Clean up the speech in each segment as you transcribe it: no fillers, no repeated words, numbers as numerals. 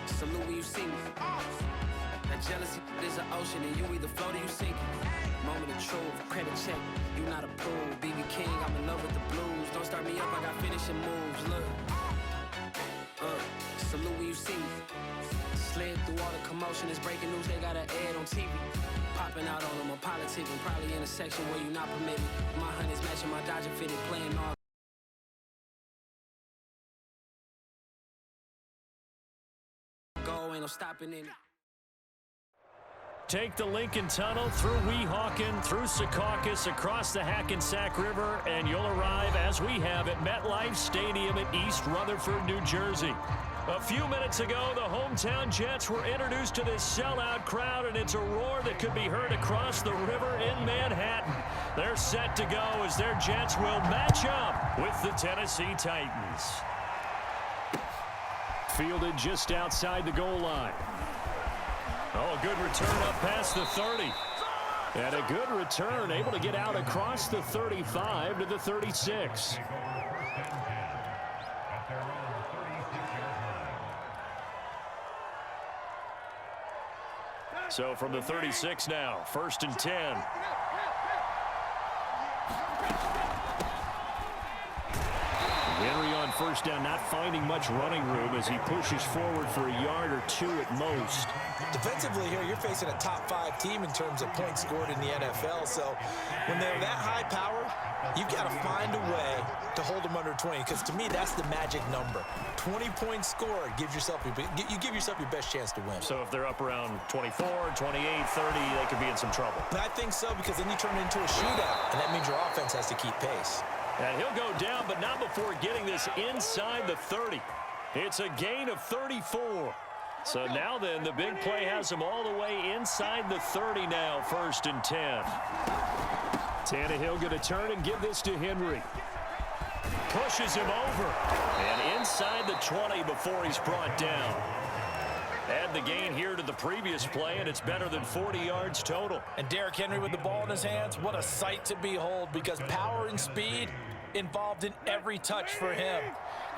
Salute when you see me. That jealousy is an ocean, and you either float or you sink. Moment of truth, credit check, you not approved. BB King, I'm in love with the blues. Don't start me up, I got finishing moves. Look, salute when you see me. Slid through all the commotion, it's breaking news, they got an ad on TV. Popping out on them, I'm politicking, probably in a section where you not permitted. My honey's matching my Dodger fitted, playing all. Go, ain't no stopping in it. Take the Lincoln Tunnel through Weehawken, through Secaucus, across the Hackensack River, and you'll arrive, as we have, at MetLife Stadium in East Rutherford, New Jersey. A few minutes ago, the hometown Jets were introduced to this sellout crowd, and it's a roar that could be heard across the river in Manhattan. They're set to go as their Jets will match up with the Tennessee Titans. Fielded just outside the goal line. Oh, a good return up past the 30. And a good return, able to get out across the 35 to the 36. So from the 36 now, 1st and 10. Henry on first down, not finding much running room as he pushes forward for a yard or two at most. Defensively here, you're facing a top-5 team in terms of points scored in the NFL. So when they're that high power, you've got to find a way to hold them under 20. Because to me, that's the magic number. 20 points scored gives yourself you give yourself your best chance to win. So if they're up around 24, 28, 30, they could be in some trouble. And I think so, because then you turn it into a shootout, and that means your offense has to keep pace. And he'll go down, but not before getting this inside the 30. It's a gain of 34. So now then, the big play has him all the way inside the 30 now, 1st and 10. Tannehill going to turn and give this to Henry. Pushes him over. And inside the 20 before he's brought down. Add the gain here to the previous play, and it's better than 40 yards total. And Derrick Henry with the ball in his hands, what a sight to behold, because power and speed involved in every touch for him.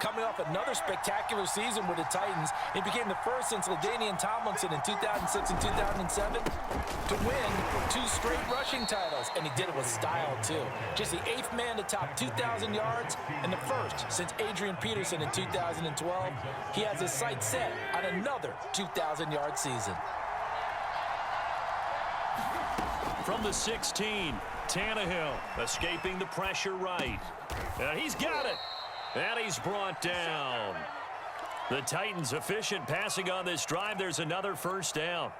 Coming off another spectacular season with the Titans, he became the first since LaDainian Tomlinson in 2006 and 2007 to win 2 straight rushing titles, and he did it with style too. Just the 8th man to top 2,000 yards and the first since Adrian Peterson in 2012. He has his sights set on another 2,000-yard season. From the 16, Tannehill escaping the pressure right. He's got it. And he's brought down. The Titans efficient passing on this drive. There's another 1st down.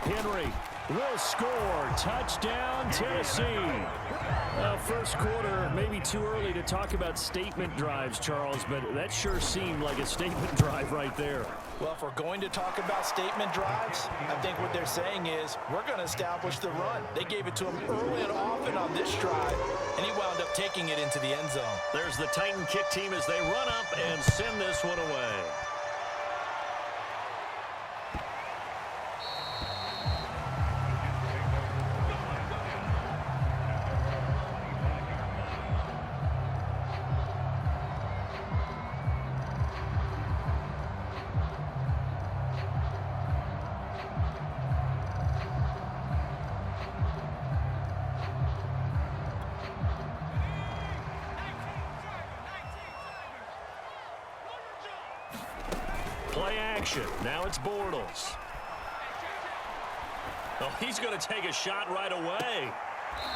Henry will score. Touchdown, Tennessee. First quarter, maybe too early to talk about statement drives, Charles, but that sure seemed like a statement drive right there. Well, if we're going to talk about statement drives, I think what they're saying is we're going to establish the run. They gave it to him early and often on this drive, and he wound up taking it into the end zone. There's the Titan kick team as they run up and send this one away. Play action. Now it's Bortles. Oh, he's going to take a shot right away.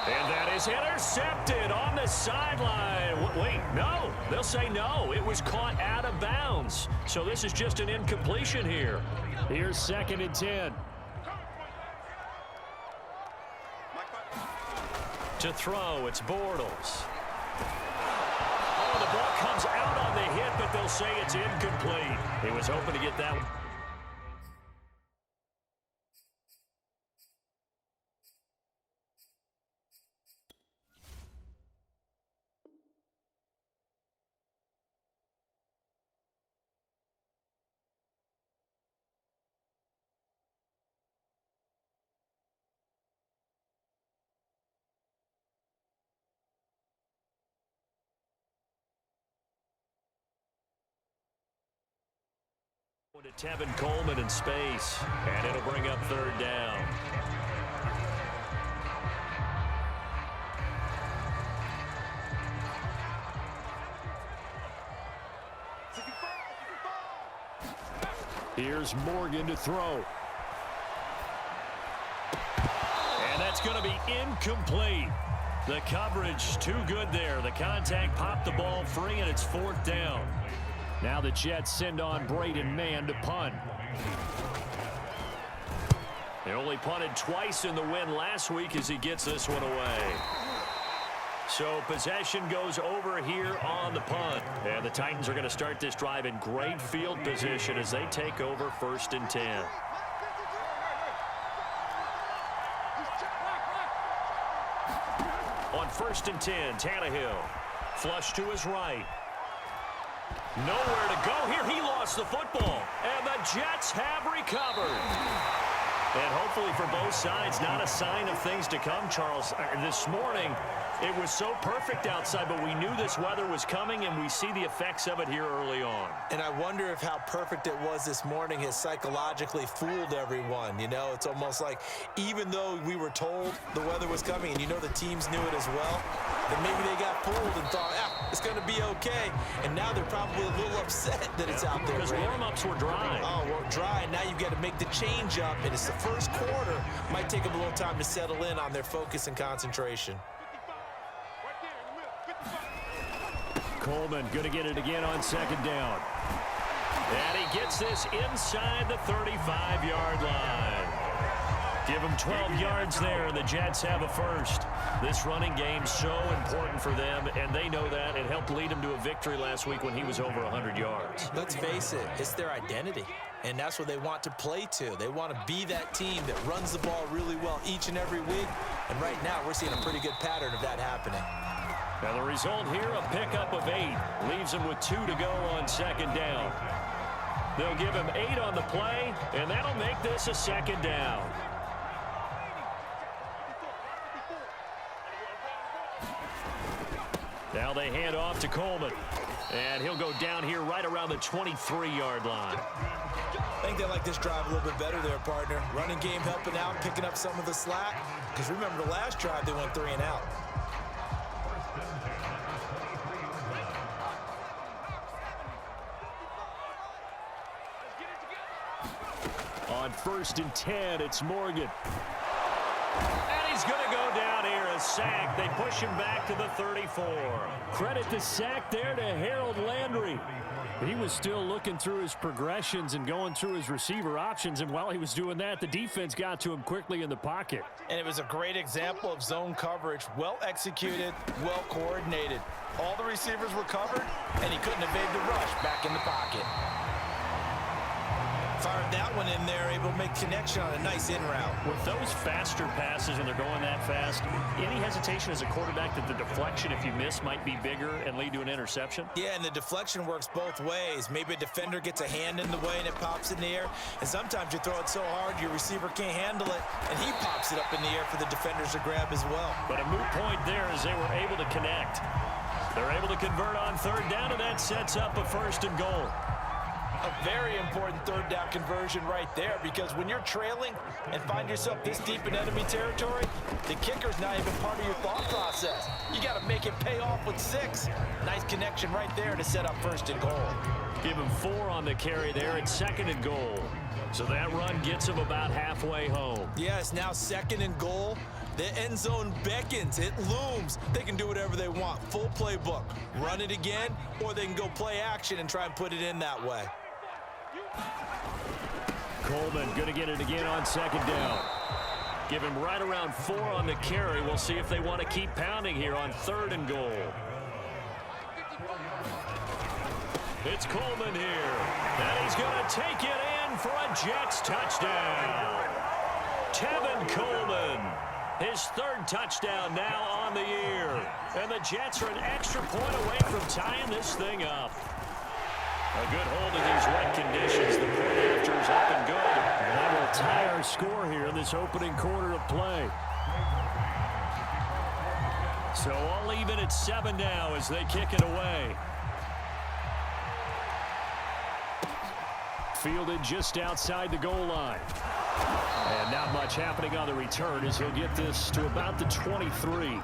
And that is intercepted on the sideline. Wait, no. They'll say no. It was caught out of bounds. So this is just an incompletion here. Here's 2nd and 10. To throw, it's Bortles. Oh, the ball comes out on the hit, but they'll say it's incomplete. He was hoping to get that one. To Tevin Coleman in space, and it'll bring up third down. Here's Morgan to throw. And that's going to be incomplete. The coverage too good there. The contact popped the ball free, and it's fourth down. Now the Jets send on Braden Mann to punt. They only punted twice in the win last week as he gets this one away. So possession goes over here on the punt. And the Titans are going to start this drive in great field position as they take over 1st and 10. On 1st and 10, Tannehill. Flush to his right. Nowhere to go here. He lost the football. And the Jets have recovered. And hopefully for both sides, not a sign of things to come, Charles. This morning, it was so perfect outside, but we knew this weather was coming, and we see the effects of it here early on. And I wonder if how perfect it was this morning has psychologically fooled everyone. You know, it's almost like even though we were told the weather was coming, and you know the teams knew it as well, then maybe they got fooled and thought, it's going to be okay. And now they're probably a little upset that it's out there. Because warm-ups were dry. Oh, well, dry. And now you've got to make the change up, and it's the first quarter. Might take them a little time to settle in on their focus and concentration. Coleman going to get it again on 2nd down. And he gets this inside the 35-yard line. Give him 12 yards there, and the Jets have a first. This running game so important for them, and they know that. It helped lead them to a victory last week when he was over 100 yards. Let's face it, it's their identity, and that's what they want to play to. They want to be that team that runs the ball really well each and every week, and right now we're seeing a pretty good pattern of that happening. Now the result here, a pickup of 8. Leaves him with 2 to go on 2nd down. They'll give him 8 on the play, and that'll make this a 2nd down. Now they hand off to Coleman, and he'll go down here right around the 23-yard line. I think they like this drive a little bit better there, partner. Running game helping out, picking up some of the slack. Because remember the last drive, they went 3 and out. On 1st and 10, it's Morgan. And he's going to go down here, a sack. They push him back to the 34. Credit the sack there to Harold Landry. He was still looking through his progressions and going through his receiver options, and while he was doing that, the defense got to him quickly in the pocket. And it was a great example of zone coverage, well executed, well coordinated. All the receivers were covered, and he couldn't evade the rush back in the pocket. Fired that one in there, able to make connection on a nice in route. With those faster passes and they're going that fast, any hesitation as a quarterback that the deflection, if you miss, might be bigger and lead to an interception? Yeah, and the deflection works both ways. Maybe a defender gets a hand in the way and it pops in the air. And sometimes you throw it so hard your receiver can't handle it, and he pops it up in the air for the defenders to grab as well. But a moot point there as they were able to connect. They're able to convert on 3rd down, and that sets up a 1st and goal. A very important 3rd down conversion right there, because when you're trailing and find yourself this deep in enemy territory, the kicker's not even part of your thought process. You got to make it pay off with 6. Nice connection right there to set up 1st and goal. Give him 4 on the carry there at 2nd and goal. So that run gets him about halfway home. Yes, now 2nd and goal. The end zone beckons. It looms. They can do whatever they want. Full playbook. Run it again, or they can go play action and try and put it in that way. Coleman going to get it again on 2nd down. Give him right around 4 on the carry. We'll see if they want to keep pounding here on 3rd and goal. It's Coleman here. And he's going to take it in for a Jets touchdown. Tevin Coleman. His 3rd touchdown now on the year. And the Jets are an extra point away from tying this thing up. A good hold in these wet conditions. The point after is up and good. And that will tie our score here in this opening quarter of play. So all even at 7 now as they kick it away. fielded just outside the goal line. And not much happening on the return as he'll get this to about the 23.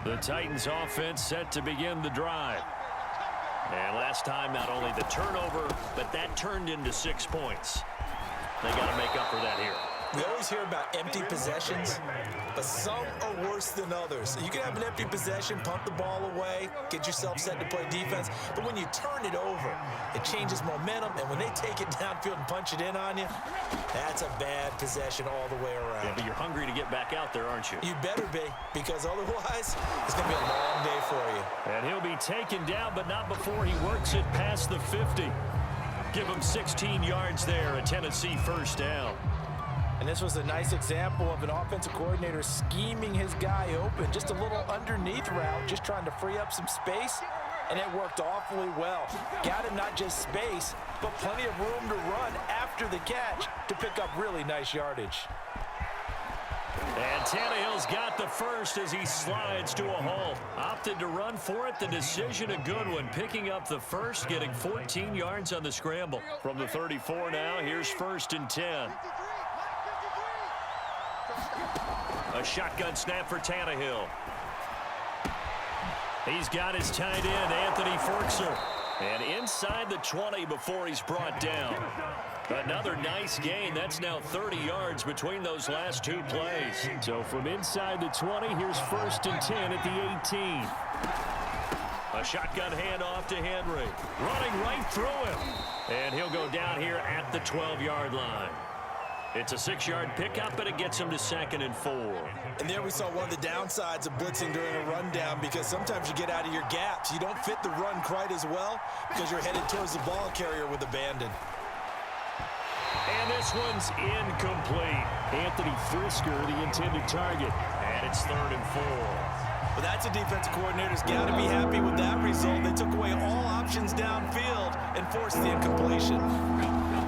The Titans offense set to begin the drive. And last time, not only the turnover, but that turned into 6 points. They got to make up for that here. We always hear about empty possessions, but some are worse than others. You can have an empty possession, pump the ball away, get yourself set to play defense, but when you turn it over, it changes momentum, and when they take it downfield and punch it in on you, that's a bad possession all the way around. Yeah, but you're hungry to get back out there, aren't you? You better be, because otherwise, it's going to be a long day for you. And he'll be taken down, but not before he works it past the 50. Give him 16 yards there, a Tennessee first down. And this was a nice example of an offensive coordinator scheming his guy open. Just a little underneath route, just trying to free up some space, and it worked awfully well. Got him not just space, but plenty of room to run after the catch to pick up really nice yardage. And Tannehill's got the first as he slides to a halt. Opted to run for it. The decision a good one. Picking up the first, getting 14 yards on the scramble. From the 34 now, here's 1st and 10. A shotgun snap for Tannehill. He's got his tight end, Anthony Ferkser. And inside the 20 before he's brought down. Another nice gain. That's now 30 yards between those last 2 plays. So from inside the 20, here's 1st and 10 at the 18. A shotgun handoff to Henry. Running right through him. And he'll go down here at the 12-yard line. It's a 6-yard pickup, but it gets him to 2nd and 4. And there we saw one of the downsides of blitzing during a rundown, because sometimes you get out of your gaps. You don't fit the run quite as well because you're headed towards the ball carrier with abandon. And this one's incomplete. Anthony Frisker, the intended target. And it's 3rd and 4. But that's a defensive coordinator's got to be happy with that result. They took away all options downfield and forced the incompletion.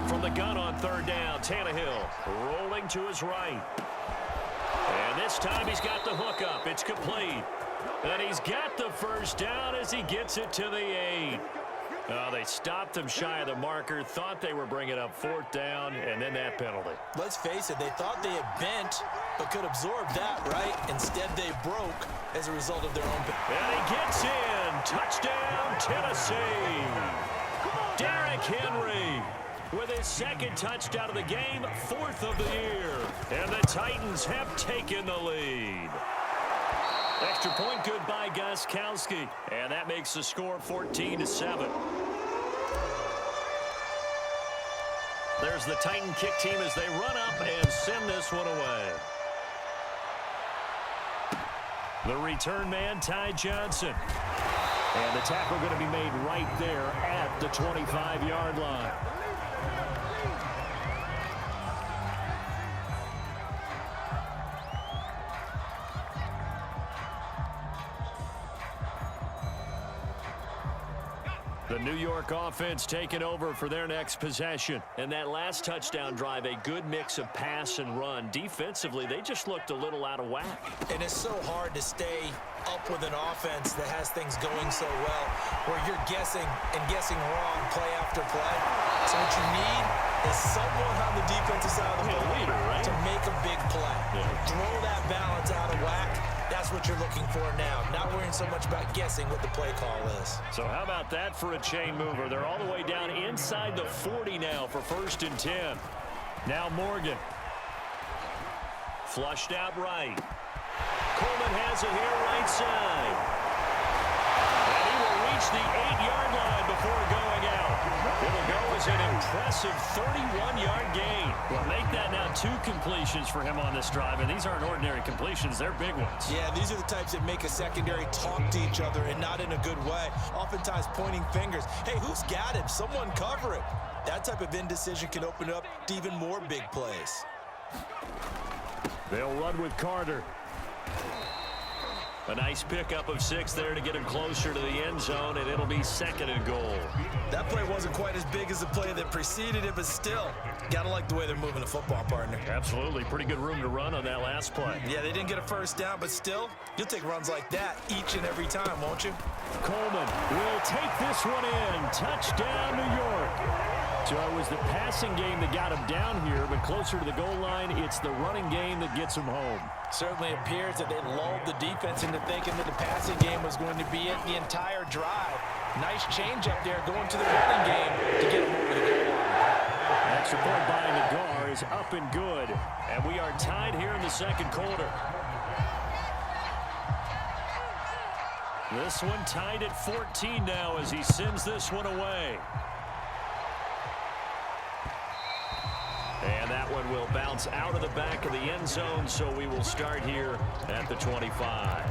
From the gun on 3rd down, Tannehill rolling to his right. And this time he's got the hook up. It's complete. And he's got the first down as he gets it to the 8. Oh, they stopped him shy of the marker, thought they were bringing up 4th down, and then that penalty. Let's face it, they thought they had bent, but could absorb that, right? Instead, they broke as a result of their own. And he gets in. Touchdown, Tennessee. Derrick Henry with his 2nd touchdown of the game, 4th of the year. And the Titans have taken the lead. Extra point good by Gostkowski. And that makes the score 14-7. There's the Titan kick team as they run up and send this one away. The return man, Ty Johnson. And the tackle going to be made right there at the 25-yard line. The New York offense taking over for their next possession. And that last touchdown drive, a good mix of pass and run. Defensively, they just looked a little out of whack. And it's so hard to stay up with an offense that has things going so well, where you're guessing and guessing wrong play after play. So what you need is someone on the defensive side of the ball right? to make a big play. Yeah. Throw that balance out of whack. That's what you're looking for now. Not worrying so much about guessing what the play call is. So how about that for a chain mover? They're all the way down inside the 40 now for 1st and 10. Now Morgan. Flushed out right. Coleman has it here right side. And he will reach the 8-yard line before going out. It'll go as an impressive 31-yard gain. Well, make that now 2 completions for him on this drive, and these aren't ordinary completions. They're big ones. Yeah, these are the types that make a secondary talk to each other, and not in a good way. Oftentimes pointing fingers. Hey, who's got him? Someone cover it. That type of indecision can open up to even more big plays. They'll run with Carter. A nice pickup of 6 there to get him closer to the end zone, and it'll be 2nd and goal. That play wasn't quite as big as the play that preceded it, but still, gotta like the way they're moving the football, partner. Absolutely. Pretty good room to run on that last play. Yeah, they didn't get a first down, but still, you'll take runs like that each and every time, won't you? Coleman will take this one in. Touchdown, New York. So it was the passing game that got him down here, but closer to the goal line, it's the running game that gets him home. Certainly appears that they lulled the defense into thinking that the passing game was going to be it the entire drive. Nice change up there going to the running game to get him over the goal line. Extra point by Nagar is up and good. And we are tied here in the second quarter. This one tied at 14 now as he sends this one away. And that one will bounce out of the back of the end zone, so we will start here at the 25.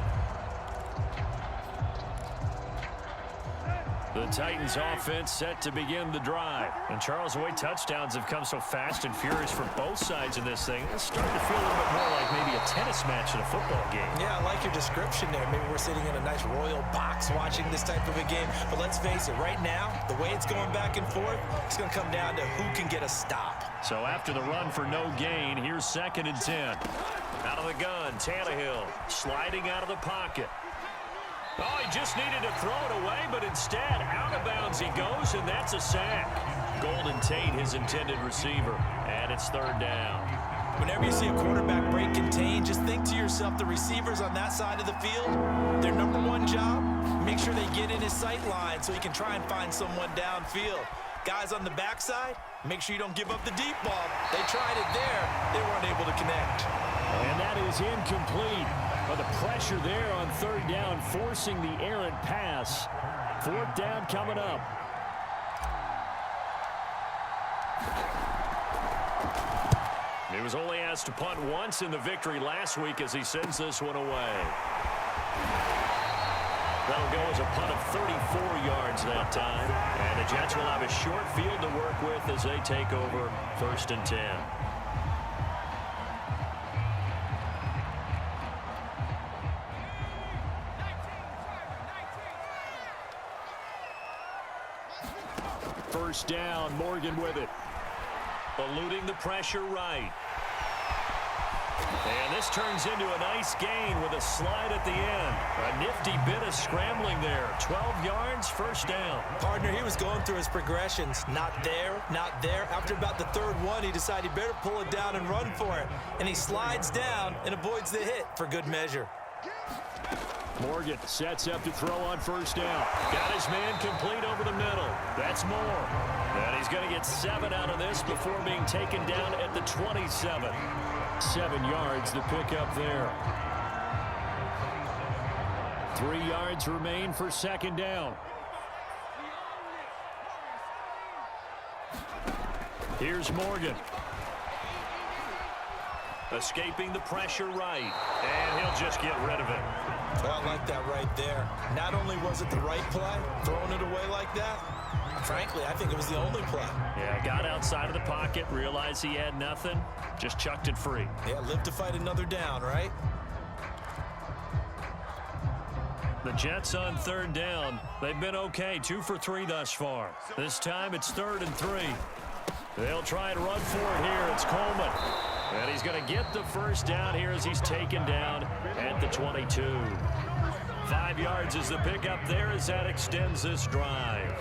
The Titans offense set to begin the drive. And Charles, the way touchdowns have come so fast and furious for both sides in this thing, it's starting to feel a little bit more like maybe a tennis match in a football game. Yeah, I like your description there. Maybe we're sitting in a nice royal box watching this type of a game. But let's face it, right now, the way it's going back and forth, it's going to come down to who can get a stop. So after the run for no gain, here's 2nd and 10. Out of the gun, Tannehill sliding out of the pocket. Oh, he just needed to throw it away, but instead, out of bounds he goes, and that's a sack. Golden Tate, his intended receiver, and it's 3rd down. Whenever you see a quarterback break contain, just think to yourself, the receivers on that side of the field, their number one job, make sure they get in his sight line so he can try and find someone downfield. Guys on the backside, make sure you don't give up the deep ball. They tried it there. They weren't able to connect. And that is incomplete. But the pressure there on 3rd down, forcing the errant pass. 4th down coming up. He was only asked to punt once in the victory last week as he sends this one away. That'll go as a punt of 34 yards that time. And the Jets will have a short field to work with as they take over 1st and 10. First down, Morgan with it. Eluding the pressure right. And this turns into a nice gain with a slide at the end. A nifty bit of scrambling there. 12 yards, 1st down. Partner, he was going through his progressions. Not there, not there. After about the 3rd one, he decided he better pull it down and run for it. And he slides down and avoids the hit for good measure. Morgan sets up to throw on 1st down. Got his man complete over the middle. That's more. And he's going to get 7 out of this before being taken down at the 27. 7 yards the pickup there. 3 yards remain for 2nd down. Here's Morgan. Escaping the pressure right. And he'll just get rid of it. Well, I like that right there. Not only was it the right play, throwing it away like that, frankly, I think it was the only play. Yeah, got outside of the pocket, realized he had nothing, just chucked it free. Yeah, live to fight another down, right? The Jets on 3rd down. They've been okay, 2 for 3 thus far. This time it's 3rd and 3. They'll try and run for it here. It's Coleman. And he's going to get the 1st down here as he's taken down at the 22. 5 yards is the pickup there as that extends this drive.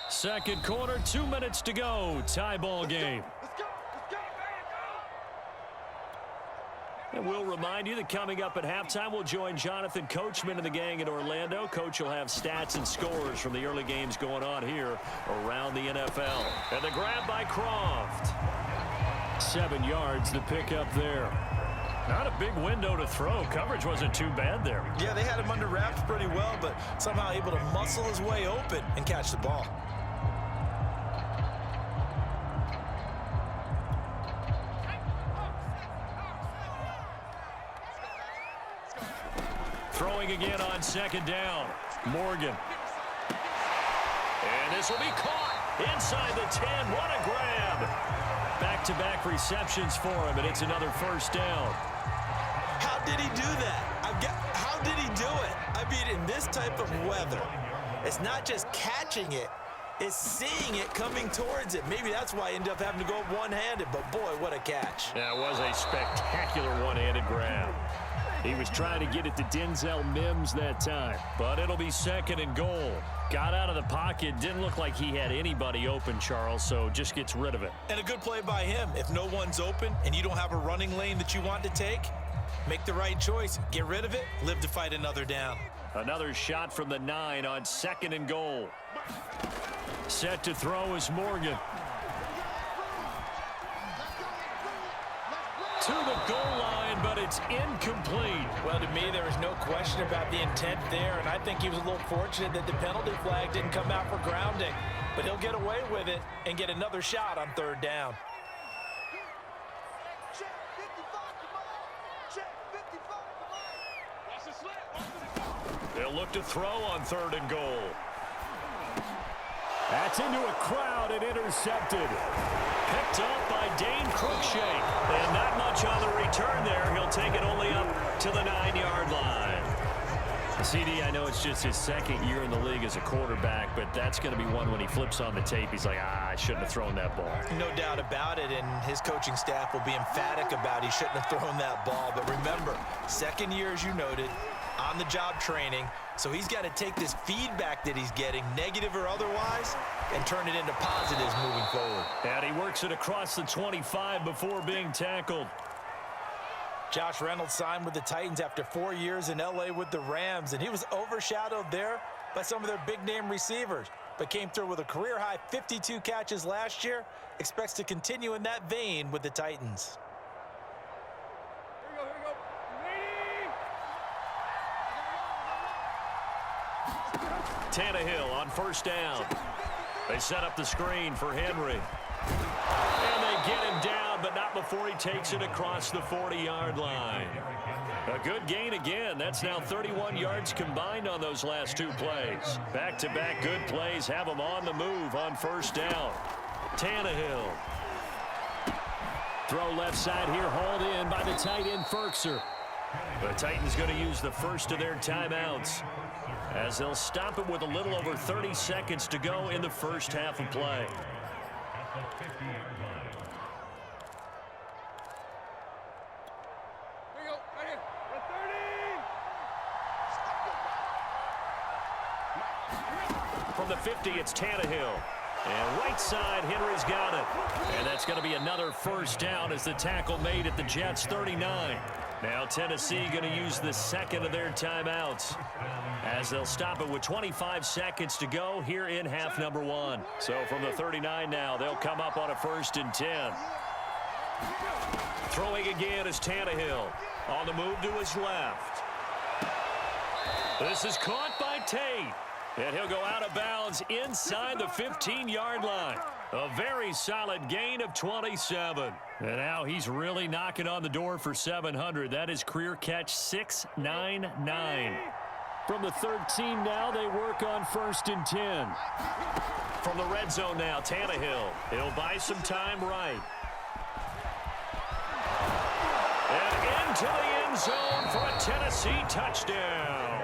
Second quarter, 2 minutes to go. Tie ball game. And we'll remind you that coming up at halftime, we'll join Jonathan Coachman and the gang in Orlando. Coach will have stats and scores from the early games going on here around the NFL. And the grab by Croft. 7 yards, the pickup there. Not a big window to throw. Coverage wasn't too bad there. Yeah, they had him under wraps pretty well, but somehow able to muscle his way open and catch the ball. Throwing again on second down. Morgan. And this will be caught inside the 10. What a grab. Back-to-back receptions for him, and it's another first down. How did he do that? How did he do it? I mean, in this type of weather, it's not just catching it, it's seeing it coming towards it. Maybe that's why he ended up having to go one-handed, but boy, what a catch. That was a spectacular one-handed grab. He was trying to get it to Denzel Mims that time, but it'll be second and goal. Got out of the pocket, didn't look like he had anybody open, Charles, so just gets rid of it. And a good play by him. If no one's open and you don't have a running lane that you want to take, make the right choice. Get rid of it, live to fight another down. Another shot from the 9 on second and goal. Set to throw is Morgan. To the goal line, but it's incomplete. Well, to me, there is no question about the intent there, and I think he was a little fortunate that the penalty flag didn't come out for grounding. But he'll get away with it and get another shot on third down. They'll look to throw on third and goal. That's into a crowd and intercepted. Picked up by Dane Cruikshank. And not much on the return there. He'll take it only up to the 9-yard line. CD, I know it's just his second year in the league as a quarterback, but that's going to be one when he flips on the tape. He's like, I shouldn't have thrown that ball. No doubt about it, and his coaching staff will be emphatic about he shouldn't have thrown that ball. But remember, second year, as you noted, on-the-job training, so he's got to take this feedback that he's getting, negative or otherwise, and turn it into positives moving forward. And he works it across the 25 before being tackled. Josh Reynolds signed with the Titans after 4 years in L.A. with the Rams, and he was overshadowed there by some of their big-name receivers, but came through with a career-high 52 catches last year. Expects to continue in that vein with the Titans. Tannehill on first down. They set up the screen for Henry. And they get him down, but not before he takes it across the 40-yard line. A good gain again. That's now 31 yards combined on those last two plays. Back-to-back good plays have him on the move on first down. Tannehill. Throw left side here, hauled in by the tight end, Ferkser. The Titans going to use the first of their timeouts, as they'll stop it with a little over 30 seconds to go in the first half of play. From the 50, it's Tannehill. And right side, Henry's got it. And that's going to be another first down as the tackle made at the Jets' 39. Now Tennessee going to use the second of their timeouts, as they'll stop it with 25 seconds to go here in half number one. So from the 39 now, they'll come up on a 1st and 10. Throwing again is Tannehill. On the move to his left. This is caught by Tate. And he'll go out of bounds inside the 15-yard line. A very solid gain of 27. And now he's really knocking on the door for 700. That is career catch 699. From the 13 now, they work on 1st and 10. From the red zone now, Tannehill. He'll buy some time right. And into the end zone for a Tennessee touchdown.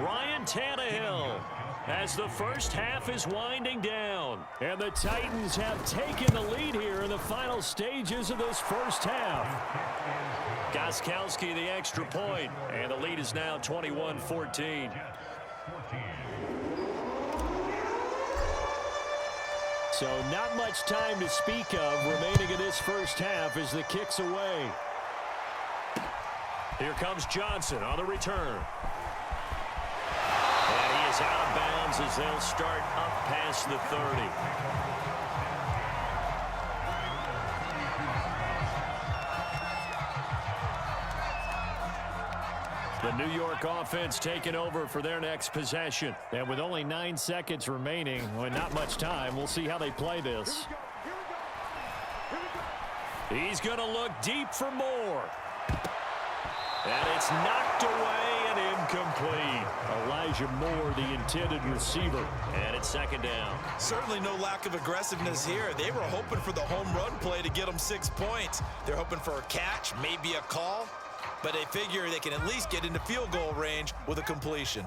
Ryan Tannehill, as the first half is winding down. And the Titans have taken the lead here in the final stages of this first half. Gostkowski the extra point, and the lead is now 21-14. So not much time to speak of remaining in this first half as the kick's away. Here comes Johnson on the return. And he is out of bounds as they'll start up past the 30. The New York offense taking over for their next possession. And with only 9 seconds remaining, well, not much time, we'll see how they play this. He's going to look deep for more. And it's knocked away, and incomplete. Elijah Moore, the intended receiver. And it's second down. Certainly no lack of aggressiveness here. They were hoping for the home run play to get them 6 points. They're hoping for a catch, maybe a call, but they figure they can at least get into field goal range with a completion.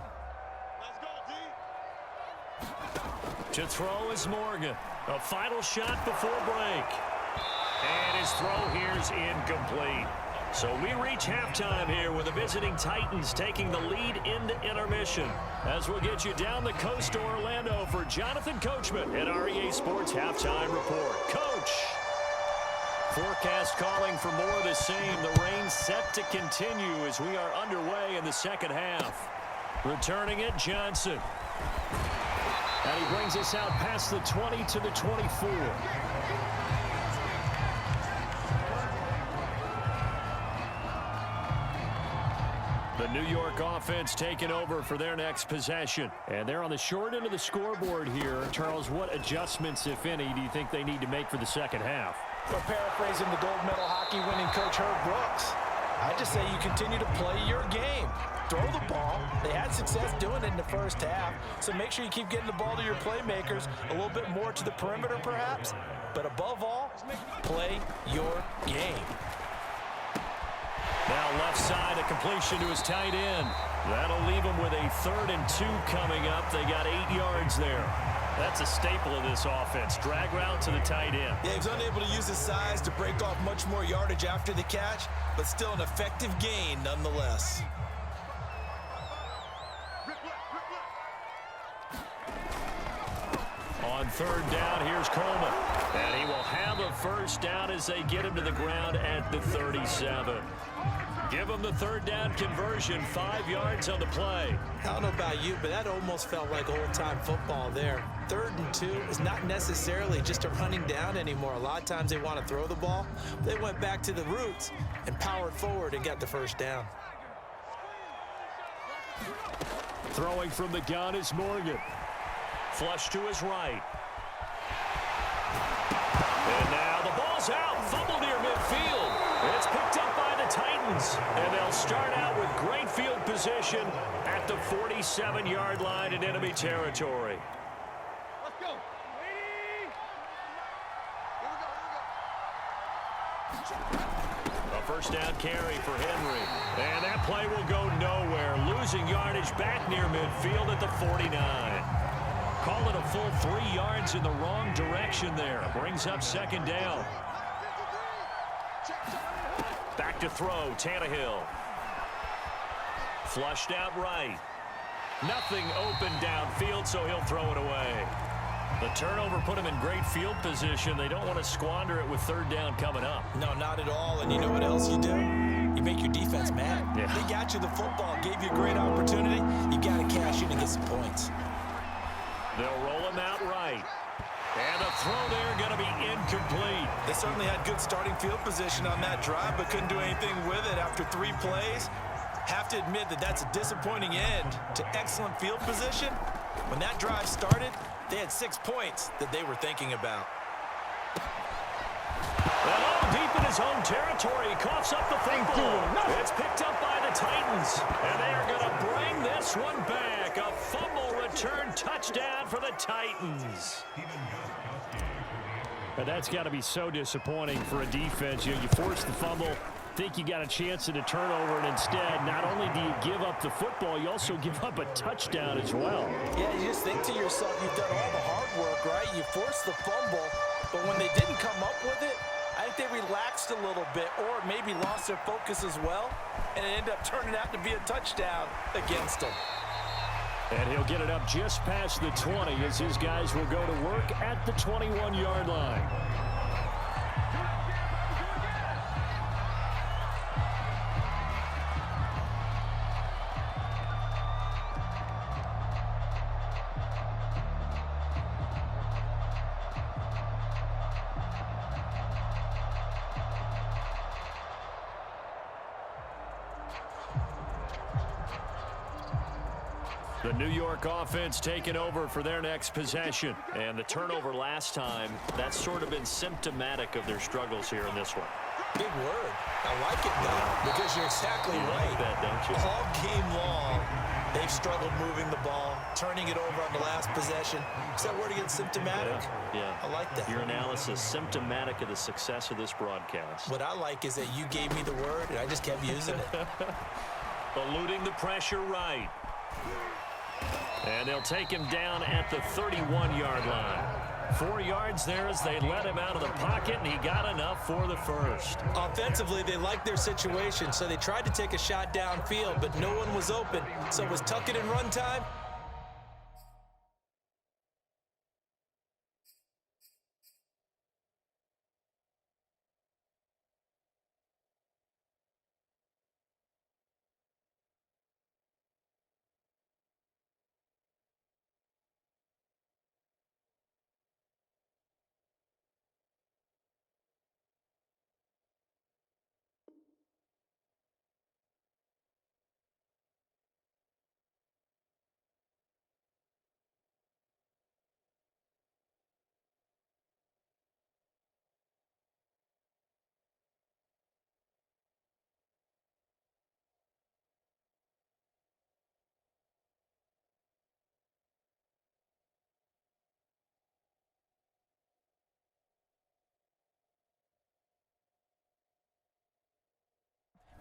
To throw is Morgan. A final shot before break. And his throw here is incomplete. So we reach halftime here with the visiting Titans taking the lead into intermission. As we'll get you down the coast to Orlando for Jonathan Coachman at REA Sports Halftime Report. Coach! Forecast calling for more of the same. The rain set to continue as we are underway in the second half. Returning it, Johnson. And he brings us out past the 20 to the 24. The New York offense taking over for their next possession. And they're on the short end of the scoreboard here. Charles, what adjustments, if any, do you think they need to make for the second half? Well, paraphrasing the gold medal hockey winning coach Herb Brooks, I just say you continue to play your game. Throw the ball. They had success doing it in the first half, so make sure you keep getting the ball to your playmakers, a little bit more to the perimeter perhaps, but above all, play your game. Now left side, a completion to his tight end. That'll leave him with a 3rd and 2 coming up. They got 8 yards there. That's a staple of this offense. Drag route to the tight end. Yeah, he was unable to use his size to break off much more yardage after the catch, but still an effective gain nonetheless. On 3rd down, here's Coleman. And he will have a first down as they get him to the ground at the 37. Give him the 3rd down conversion, 5 yards on the play. I don't know about you, but that almost felt like old-time football there. 3rd and 2 is not necessarily just a running down anymore. A lot of times they want to throw the ball. They went back to the roots and powered forward and got the first down. Throwing from the gun is Morgan. Flush to his right. And now the ball's out. Fumble near midfield. It's picked up by the Titans. And they'll start out with great field position at the 47-yard line in enemy territory. Let's go. A first down carry for Henry. And that play will go nowhere. Losing yardage back near midfield at the 49. Call it a full 3 yards in the wrong direction there. Brings up second down. Back to throw, Tannehill. Flushed out right. Nothing open downfield, so he'll throw it away. The turnover put him in great field position. They don't want to squander it with 3rd down coming up. No, not at all. And you know what else you do? You make your defense mad. Yeah. They got you the football, gave you a great opportunity. You got to cash in and get some points. They'll roll him out right. And a throw there going to be incomplete. They certainly had good starting field position on that drive, but couldn't do anything with it after 3 plays. Have to admit that that's a disappointing end to excellent field position. When that drive started, they had 6 points that they were thinking about. And deep in his own territory, he coughs up the football. It's picked up by the Titans, and they are going to bring this one back. A fumble return touchdown for the Titans. But that's got to be so disappointing for a defense. You force the fumble, think you got a chance at a turnover, and instead, not only do you give up the football, you also give up a touchdown as well. Yeah, you just think to yourself, you've done all the hard work, right? You forced the fumble, but when they didn't come up with it, I think they relaxed a little bit or maybe lost their focus as well, and it ended up turning out to be a touchdown against them. And he'll get it up just past the 20 as his guys will go to work at the 21-yard line. The New York offense taking over for their next possession. And the turnover last time, that's sort of been symptomatic of their struggles here in this one. Big word. I like it, though, because you're exactly right. That, don't you? All game long, they've struggled moving the ball, turning it over on the last possession. Is that word again, symptomatic? Yeah. I like that. Your analysis, symptomatic of the success of this broadcast. What I like is that you gave me the word, and I just kept using it. Eluding the pressure right. And they'll take him down at the 31-yard line. 4 yards there as they let him out of the pocket, and he got enough for the first. Offensively, they liked their situation, so they tried to take a shot downfield, but no one was open. So it was tuck it and run time.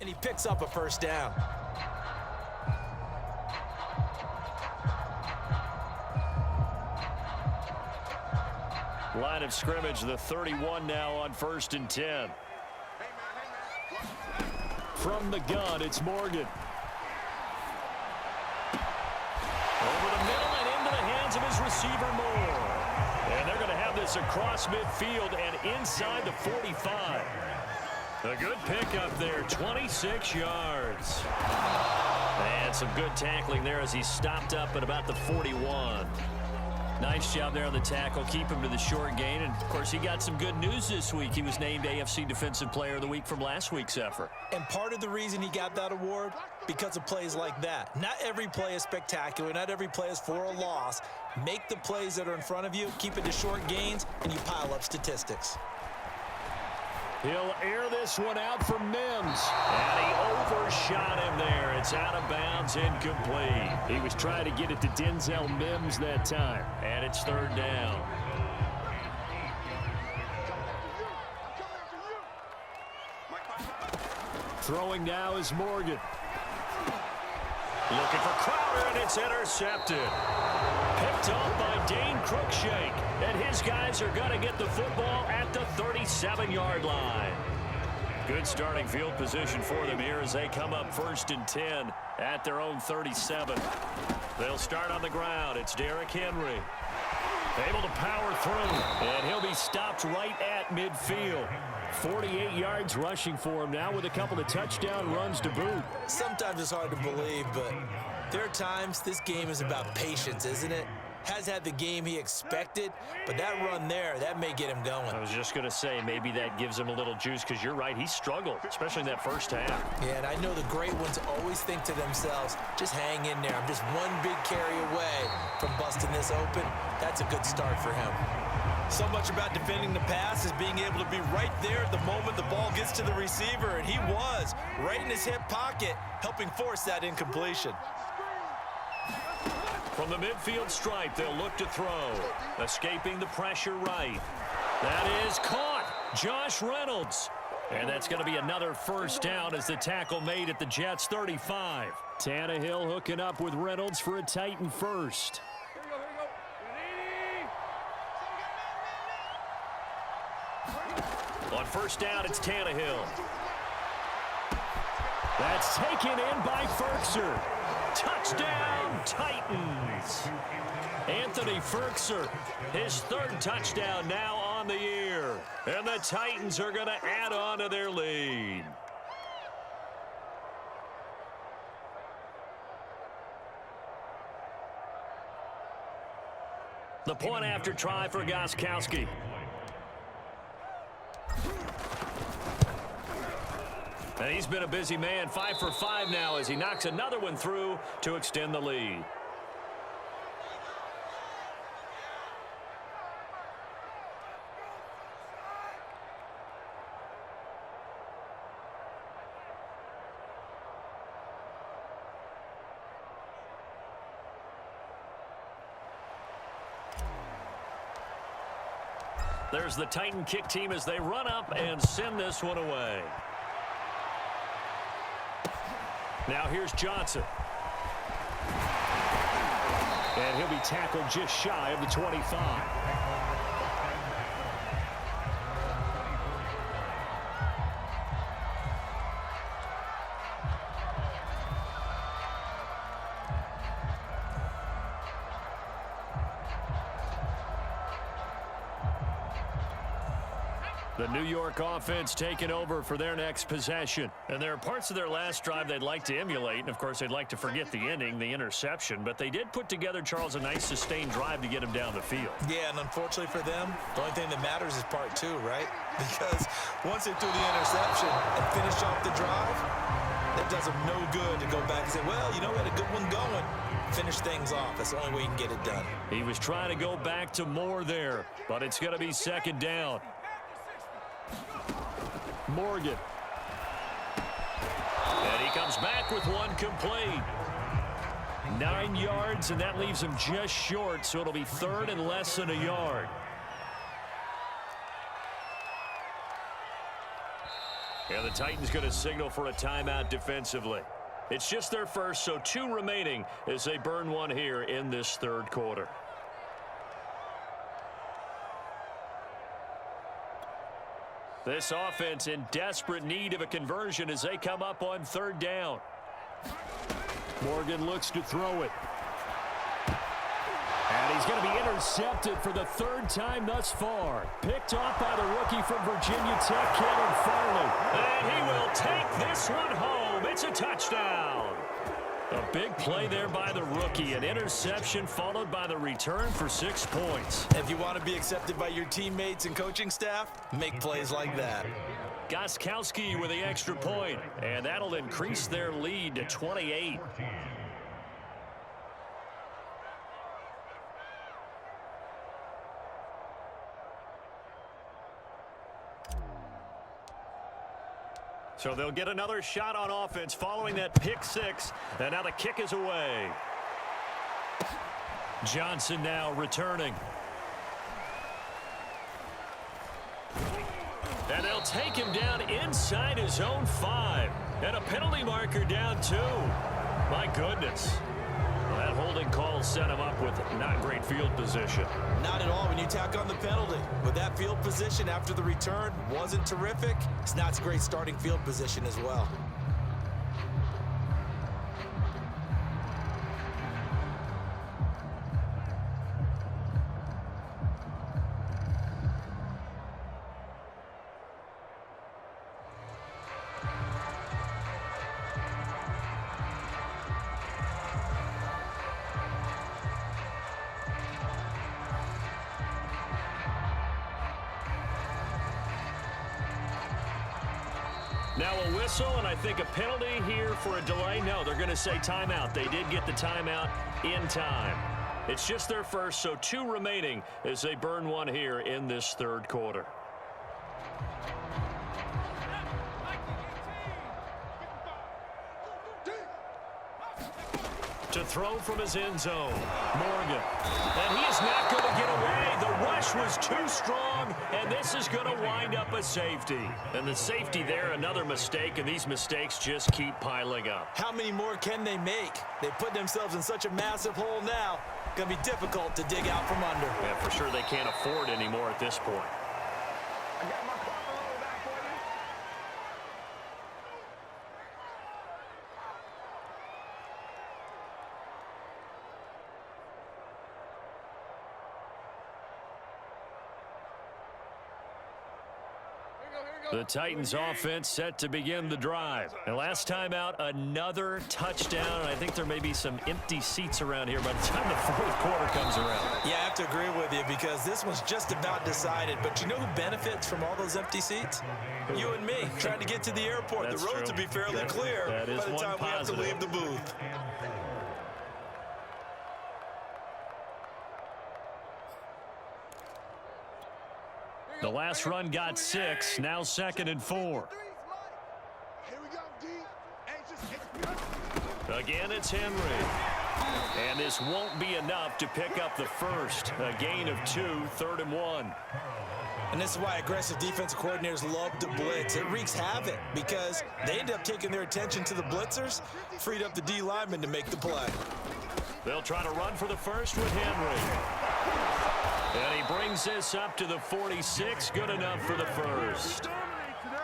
And he picks up a first down. Line of scrimmage, the 31 now on 1st and 10. From the gun, it's Morgan. Over the middle and into the hands of his receiver, Moore. And they're going to have this across midfield and inside the 45. A good pickup there, 26 yards. And some good tackling there as he stopped up at about the 41. Nice job there on the tackle. Keep him to the short gain. And, of course, he got some good news this week. He was named AFC Defensive Player of the Week from last week's effort. And part of the reason he got that award, because of plays like that. Not every play is spectacular. Not every play is for a loss. Make the plays that are in front of you, keep it to short gains, and you pile up statistics. He'll air this one out for Mims. And he overshot him there. It's out of bounds, incomplete. He was trying to get it to Denzel Mims that time. And it's 3rd down. Throwing now is Morgan. Looking for Crowder, and it's intercepted. Picked off by Dane Cruikshank. And his guys are going to get the football at the 37-yard line. Good starting field position for them here as they come up 1st and 10 at their own 37. They'll start on the ground. It's Derrick Henry. Able to power through, and he'll be stopped right at midfield. 48 yards rushing for him now with a couple of touchdown runs to boot. Sometimes it's hard to believe, but there are times this game is about patience, isn't it? Has had the game he expected, but that run there, that may get him going. I was just going to say, maybe that gives him a little juice, because you're right, he struggled, especially in that first half. Yeah, and I know the great ones always think to themselves, just hang in there. I'm just one big carry away from busting this open. That's a good start for him. So much about defending the pass is being able to be right there at the moment the ball gets to the receiver, and he was right in his hip pocket, helping force that incompletion. From the midfield stripe, they'll look to throw. Escaping the pressure right. That is caught. Josh Reynolds. And that's going to be another first down as the tackle made at the Jets' 35. Tannehill hooking up with Reynolds for a Titan first. On first down, it's Tannehill. That's taken in by Ferkser. Touchdown, Titans. Anthony Ferkser, his 3rd touchdown now on the year. And the Titans are going to add on to their lead. The point after try for Gostkowski. And he's been a busy man, 5 for 5 now as he knocks another one through to extend the lead. There's the Titan kick team as they run up and send this one away. Now here's Johnson. And he'll be tackled just shy of the 25. The New York offense taking over for their next possession. And there are parts of their last drive they'd like to emulate. And, of course, they'd like to forget the ending, the interception. But they did put together, Charles, a nice sustained drive to get him down the field. Yeah, and unfortunately for them, the only thing that matters is part two, right? Because once they threw the interception and finished off the drive, it does them no good to go back and say, well, you know, we had a good one going. Finish things off. That's the only way you can get it done. He was trying to go back to more there, but it's going to be second down. Morgan. And he comes back with one complete. 9 yards, and that leaves him just short, so it'll be third and less than a yard. And the Titans going to signal for a timeout defensively. It's just their first, so 2 remaining as they burn one here in this third quarter. This offense in desperate need of a conversion as they come up on third down. Morgan looks to throw it. And he's going to be intercepted for the third time thus far. Picked off by the rookie from Virginia Tech, Caleb Farley. And he will take this one home. It's a touchdown. A big play there by the rookie. An interception followed by the return for 6 points. If you want to be accepted by your teammates and coaching staff, make plays like that. Gostkowski with the extra point, and that'll increase their lead to 28. So they'll get another shot on offense following that pick 6, and now the kick is away. Johnson now returning. And they'll take him down inside his own 5. And a penalty marker down 2. My goodness. Well, that holding call set him up with not great field position. Not at all when you tack on the penalty. But that field position after the return wasn't terrific. It's not a great starting field position as well. Now a whistle, and I think a penalty here for a delay. No, they're going to say timeout. They did get the timeout in time. It's just their first, so 2 remaining as they burn one here in this third quarter. To throw from his end zone, Morgan. And he is not going to get away. The rush was too strong, and this is going to wind up a safety. And the safety there, another mistake, and these mistakes just keep piling up. How many more can they make? They put themselves in such a massive hole now. Going to be difficult to dig out from under. Yeah, for sure they can't afford anymore at this point. The Titans offense set to begin the drive. And last time out, another touchdown. And I think there may be some empty seats around here by the time the fourth quarter comes around. Yeah, I have to agree with you because this one's just about decided. But you know who benefits from all those empty seats? You and me, trying to get to the airport. That's the roads true. will be fairly clear that is by the time we have to leave the booth. The last run got 6, now 2nd and 4. Again, it's Henry. And this won't be enough to pick up the first. A gain of 2, 3rd and 1. And this is why aggressive defensive coordinators love to blitz. It wreaks havoc because they end up taking their attention to the blitzers, freed up the D lineman to make the play. They'll try to run for the first with Henry. And he brings this up to the 46. Good enough for the first.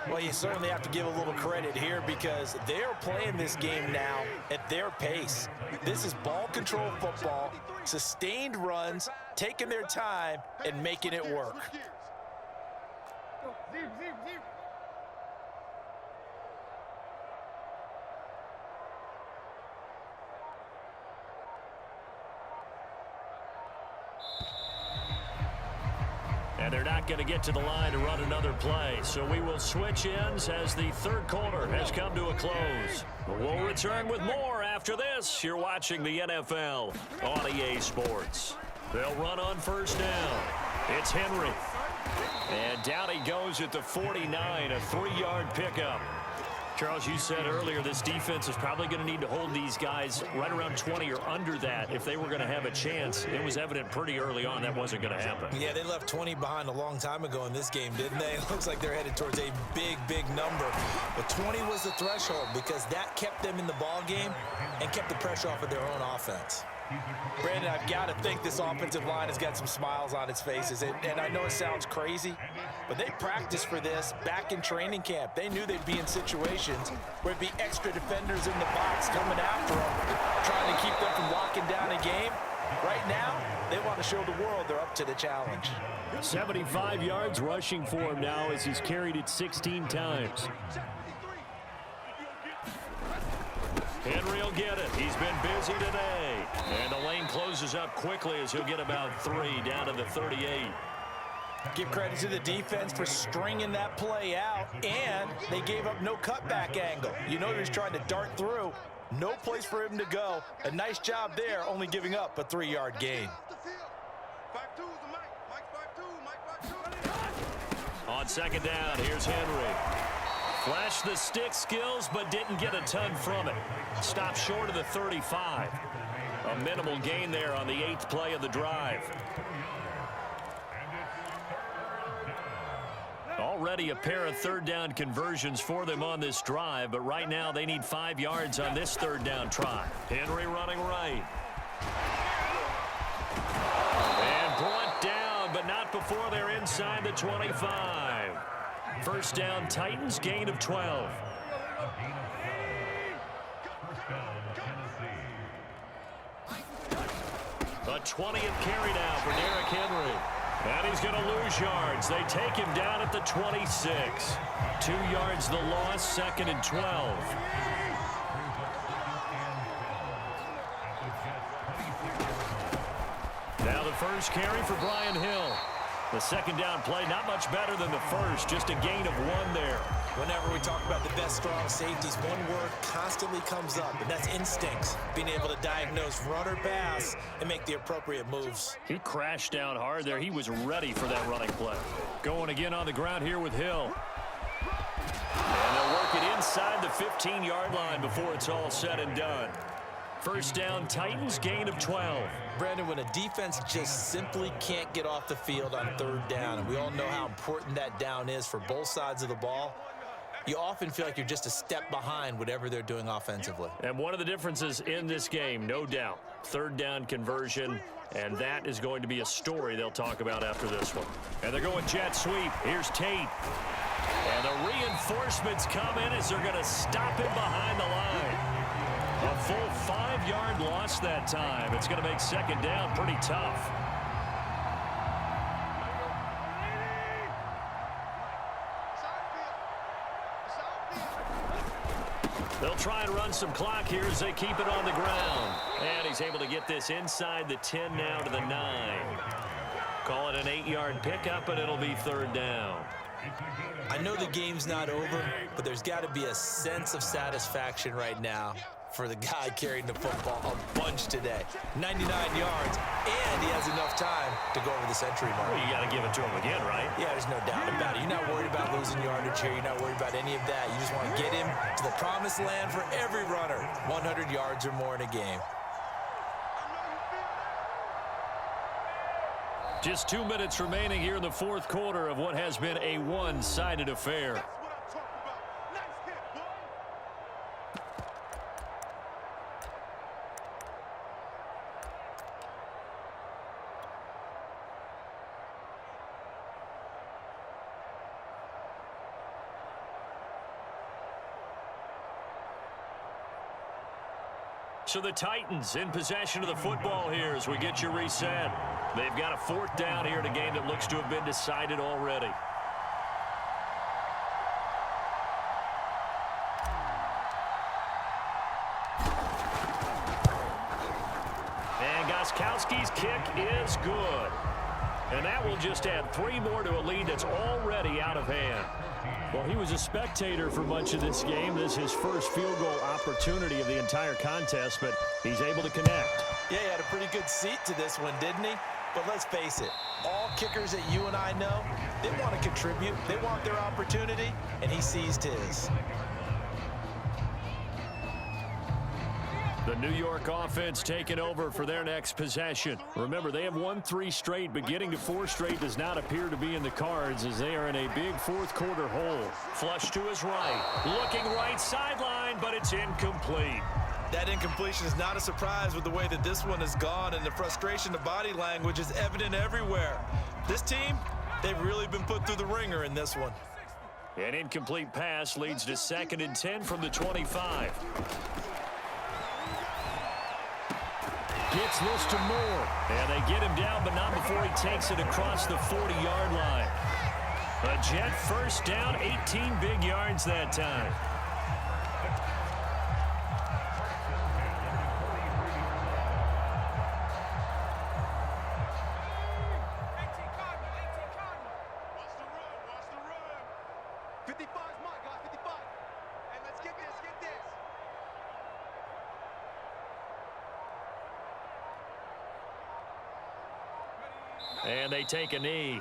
Well, you certainly have to give a little credit here because they're playing this game now at their pace. This is ball control football, sustained runs, taking their time, and making it work. And they're not going to get to the line to run another play. So we will switch ends as the third quarter has come to a close. We'll return with more after this. You're watching the NFL on EA Sports. They'll run on first down. It's Henry. And down he goes at the 49, a 3-yard pickup. Charles, you said earlier this defense is probably going to need to hold these guys right around 20 or under that if they were going to have a chance. It was evident pretty early on that wasn't going to happen. Yeah, they left 20 behind a long time ago in this game, didn't they? It looks like they're headed towards a big, big number. But 20 was the threshold because that kept them in the ball game and kept the pressure off of their own offense. Brandon, I've got to think this offensive line has got some smiles on its faces. And I know it sounds crazy, but they practiced for this back in training camp. They knew they'd be in situations where it'd be extra defenders in the box coming after them, trying to keep them from locking down a game. Right now, they want to show the world they're up to the challenge. 75 yards rushing for him now as he's carried it 16 times. Henry will get it. He's been busy today. And the lane closes up quickly as he'll get about 3 down to the 38. Give credit to the defense for stringing that play out, and they gave up no cutback angle. You know he was trying to dart through. No place for him to go. A nice job there, only giving up a 3-yard gain. On second down, here's Henry. Flashed the stick skills, but didn't get a ton from it. Stopped short of the 35. A minimal gain there on the 8th play of the drive. Already a pair of third down conversions for them on this drive, but right now they need 5 yards on this third down try. Henry running right. And brought down, but not before they're inside the 25. First down, Titans, gain of 12. A 20th carry now for Derrick Henry. And he's going to lose yards. They take him down at the 26. 2 yards the loss, 2nd and 12. Now the first carry for Brian Hill. The second down play, not much better than the first, just a gain of 1 there. Whenever we talk about the best strong safeties, one word constantly comes up, and that's instincts. Being able to diagnose run or pass and make the appropriate moves. He crashed down hard there. He was ready for that running play. Going again on the ground here with Hill. And they'll work it inside the 15-yard line before it's all said and done. First down, Titans, gain of 12. Brandon, when a defense just simply can't get off the field on third down, and we all know how important that down is for both sides of the ball, you often feel like you're just a step behind whatever they're doing offensively. And one of the differences in this game, no doubt, third down conversion, and that is going to be a story they'll talk about after this one. And they're going jet sweep. Here's Tate. And the reinforcements come in as they're going to stop him behind the line. A full 5-yard loss that time. It's going to make second down pretty tough. They'll try and run some clock here as they keep it on the ground. And he's able to get this inside the 10 now to the 9. Call it an 8-yard pickup, and it'll be third down. I know the game's not over, but there's got to be a sense of satisfaction right now for the guy carrying the football a bunch today. 99 yards, and he has enough time to go over the century mark. Well, you got to give it to him again, right? Yeah, there's no doubt about it. You're not worried about losing yardage here. You're not worried about any of that. You just want to get him to the promised land for every runner. 100 yards or more in a game. Just 2 minutes remaining here in the fourth quarter of what has been a one-sided affair. So the Titans in possession of the football here as we get you reset. They've got a fourth down here in a game that looks to have been decided already. And Gostkowski's kick is good. And that will just add 3 more to a lead that's already out of hand. Well, he was a spectator for much of this game. This is his first field goal opportunity of the entire contest, but he's able to connect. Yeah, he had a pretty good seat to this one, didn't he? But let's face it, all kickers that you and I know, they want to contribute. They want their opportunity, and he seized his. The New York offense taking over for their next possession. Remember, they have won 3 straight, but getting to 4 straight does not appear to be in the cards as they are in a big fourth quarter hole. Flush to his right. Looking right sideline, but it's incomplete. That incompletion is not a surprise with the way that this one has gone, and the frustration, the body language is evident everywhere. This team, they've really been put through the ringer in this one. An incomplete pass leads to 2nd and 10 from the 25. Gets this to Moore. And they get him down, but not before he takes it across the 40-yard line. A Jet first down, 18 big yards that time. And they take a knee.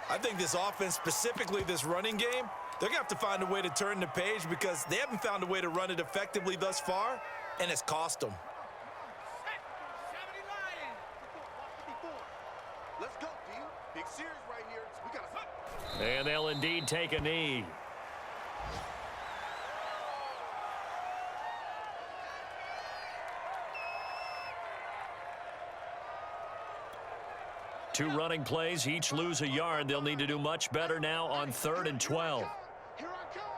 I think this offense, specifically this running game, they're going to have to find a way to turn the page because they haven't found a way to run it effectively thus far, and it's cost them. Let's go, D. Big series right here. We gotta... And they'll indeed take a knee. Two running plays, each lose a yard. They'll need to do much better now on 3rd and 12. Here I come.